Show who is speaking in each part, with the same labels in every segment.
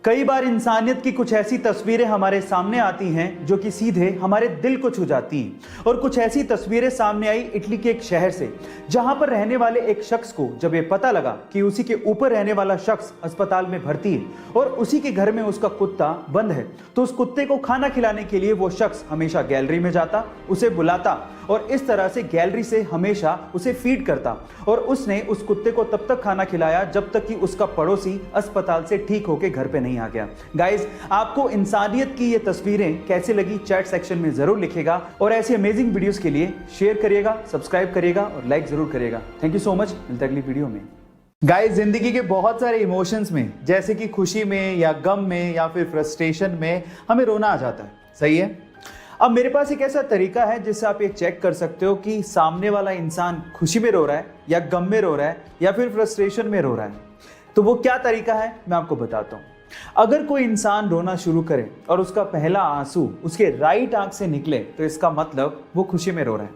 Speaker 1: कई बार इंसानियत की कुछ ऐसी तस्वीरें हमारे सामने आती हैं जो कि सीधे हमारे दिल को छू जाती हैं। और कुछ ऐसी तस्वीरें सामने आई इटली के एक शहर से, जहां पर रहने वाले एक शख्स को जब ये पता लगा कि उसी के ऊपर रहने वाला शख्स अस्पताल में भर्ती है और उसी के घर में उसका कुत्ता बंद है, तो उस कुत्ते को खाना खिलाने के लिए वो शख्स हमेशा गैलरी में जाता, उसे बुलाता और इस तरह से गैलरी से हमेशा उसे फीड करता। और उसने उस कुत्ते को तब तक खाना खिलाया जब तक कि उसका पड़ोसी अस्पताल से ठीक होकर घर पे नहीं आ गया। गाइस, आपको इंसानियत की ये तस्वीरें कैसे लगी चैट सेक्शन में जरूर लिखिएगा और ऐसी अमेजिंग वीडियोस के लिए शेयर करिएगा, सब्सक्राइब करिएगा और लाइक जरूर करिएगा। Thank you so much. मिलते हैं अगली वीडियो में। गाइस, जिंदगी के बहुत सारे इमोशंस में, जैसे कि खुशी में या गम में या फिर फ्रस्ट्रेशन में, हमें रोना आ जाता है। सही है। अब मेरे पास एक ऐसा तरीका है जिससे आप ये चेक कर सकते हो कि सामने वाला इंसान खुशी में रो रहा है या गम में रो रहा है या फिर फ्रस्ट्रेशन में रो रहा है। तो वो क्या तरीका है मैं आपको बताता हूँ। अगर कोई इंसान रोना शुरू करे और उसका पहला आंसू उसके राइट आंख से निकले तो इसका मतलब वो खुशी में रो रहा है।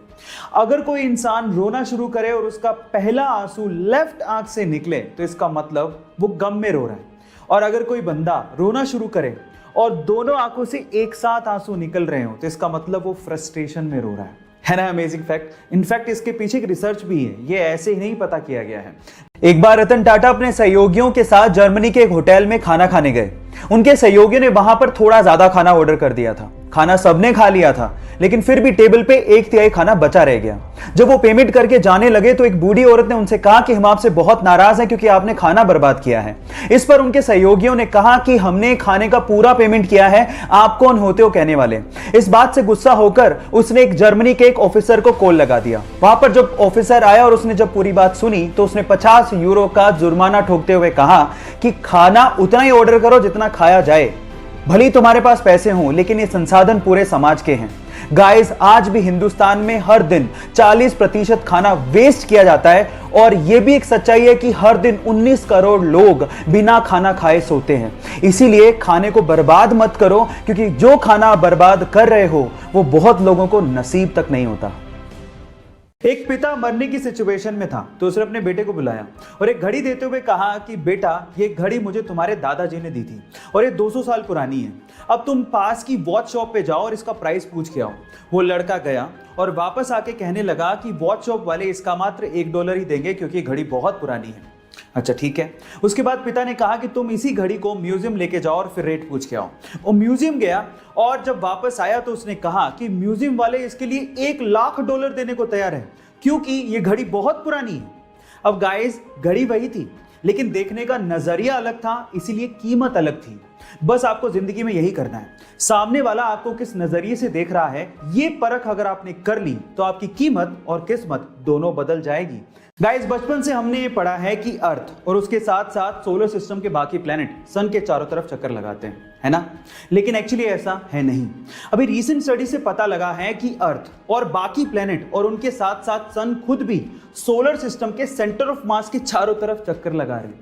Speaker 1: अगर कोई इंसान रोना शुरू करे और उसका पहला आंसू लेफ्ट आंख से निकले तो इसका मतलब वो गम में रो रहा है। और अगर कोई बंदा रोना शुरू करे और दोनों आंखों से एक साथ आंसू निकल रहे हो तो इसका मतलब वो फ्रस्ट्रेशन में रो रहा है ना। Amazing fact. इनफैक्ट इसके पीछे एक रिसर्च भी है, ये ऐसे ही नहीं पता किया गया है। एक बार रतन टाटा अपने सहयोगियों के साथ जर्मनी के एक होटल में खाना खाने गए। उनके सहयोगियों ने वहां पर थोड़ा ज्यादा खाना ऑर्डर कर दिया था। खाना सबने खा लिया था, लेकिन फिर भी टेबल पे 1/3 खाना बचा रह गया। जब वो पेमेंट करके जाने लगे तो एक बूढ़ी औरत ने उनसे कहा कि हम आपसे बहुत नाराज हैं क्योंकि आपने खाना बर्बाद किया है। इस पर उनके सहयोगियों ने कहा कि हमने खाने का पूरा पेमेंट किया है, आप कौन होते हो कहने वाले। इस बात से गुस्सा होकर उसने एक जर्मनी के एक ऑफिसर को कॉल लगा दिया। वहां पर जब ऑफिसर आया और उसने जब पूरी बात सुनी तो उसने 50 यूरो का जुर्माना ठोकते हुए कहा कि खाना उतना ही ऑर्डर करो जितना खाया जाए। भले तुम्हारे पास पैसे हों, लेकिन ये संसाधन पूरे समाज के हैं। गाइस, आज भी हिंदुस्तान में हर दिन 40% खाना वेस्ट किया जाता है और यह भी एक सच्चाई है कि हर दिन 19 करोड़ लोग बिना खाना खाए सोते हैं। इसीलिए खाने को बर्बाद मत करो, क्योंकि जो खाना बर्बाद कर रहे हो वो बहुत लोगों को नसीब तक नहीं होता। एक पिता मरने की सिचुएशन में था तो उसने अपने बेटे को बुलाया और एक घड़ी देते हुए कहा कि बेटा, ये घड़ी मुझे तुम्हारे दादाजी ने दी थी और ये 200 साल पुरानी है। अब तुम पास की वॉच शॉप पे जाओ और इसका प्राइस पूछ के आओ। वो लड़का गया और वापस आके कहने लगा कि वॉच शॉप वाले इसका मात्र $1 ही देंगे क्योंकि घड़ी बहुत पुरानी है। अच्छा ठीक है। उसके बाद पिता ने कहा कि तुम इसी घड़ी को म्यूजियम लेके जाओ और फिर रेट पूछ के आओ। वो म्यूजियम गया और जब वापस आया तो उसने कहा कि म्यूजियम वाले इसके लिए $1,00,000 देने को तैयार है क्योंकि ये घड़ी बहुत पुरानी है। अब गाइस, घड़ी वही थी लेकिन देखने का नजरिया अलग था, इसीलिए कीमत अलग थी। बस आपको जिंदगी में यही करना है, सामने वाला आपको किस नजरिए से देख रहा है ये परख अगर आपने कर ली तो आपकी कीमत और किस्मत दोनों बदल जाएगी। गाइस, बचपन से हमने ये पढ़ा है कि अर्थ और उसके साथ साथ सोलर सिस्टम के बाकी प्लैनेट सन के चारों तरफ चक्कर लगाते हैं, है ना। लेकिन एक्चुअली ऐसा है नहीं। अभी रीसेंट स्टडी से पता लगा है कि अर्थ और बाकी प्लैनेट और उनके साथ साथ सन खुद भी सोलर सिस्टम के सेंटर ऑफ मास के चारों तरफ चक्कर लगा रहे हैं।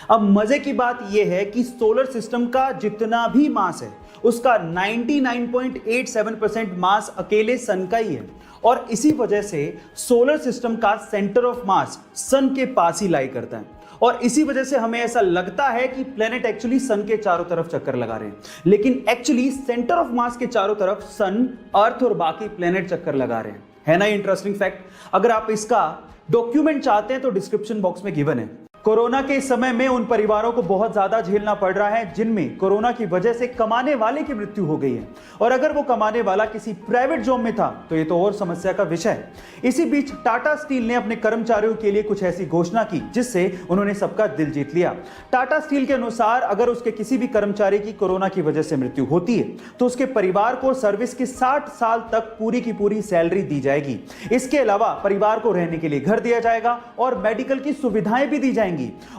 Speaker 1: अब मजे की बात यह है कि सोलर सिस्टम का जितना भी मास है उसका 99.87% मास अकेले सन का ही है और इसी वजह से सोलर सिस्टम का सेंटर ऑफ मास सन के पास ही लाई करता है और इसी वजह से हमें ऐसा लगता है कि प्लेनेट एक्चुअली सन के चारों तरफ चक्कर लगा रहे हैं, लेकिन एक्चुअली सेंटर ऑफ मास के चारों तरफ सन, अर्थ और बाकी प्लेनेट चक्कर लगा रहे हैं। है ना इंटरेस्टिंग फैक्ट। अगर आप इसका डॉक्यूमेंट चाहते हैं तो डिस्क्रिप्शन बॉक्स में गिवन है। कोरोना के समय में उन परिवारों को बहुत ज्यादा झेलना पड़ रहा है जिनमें कोरोना की वजह से कमाने वाले की मृत्यु हो गई है और अगर वो कमाने वाला किसी प्राइवेट जॉब में था तो ये तो और समस्या का विषय है। इसी बीच टाटा स्टील ने अपने कर्मचारियों के लिए कुछ ऐसी घोषणा की जिससे उन्होंने सबका दिल जीत लिया। टाटा स्टील के अनुसार अगर उसके किसी भी कर्मचारी की कोरोना की वजह से मृत्यु होती है तो उसके परिवार को सर्विस की 60 साल तक पूरी की पूरी सैलरी दी जाएगी। इसके अलावा परिवार को रहने के लिए घर दिया जाएगा और मेडिकल की सुविधाएं भी दी जाएंगी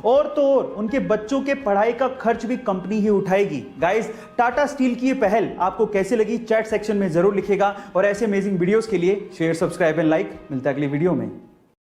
Speaker 1: और तो और उनके बच्चों के पढ़ाई का खर्च भी कंपनी ही उठाएगी। गाइस, टाटा स्टील की ये पहल आपको कैसे लगी चैट सेक्शन में जरूर लिखेगा और ऐसे अमेजिंग वीडियोस के लिए शेयर, सब्सक्राइब एंड लाइक। मिलता है अगली वीडियो में।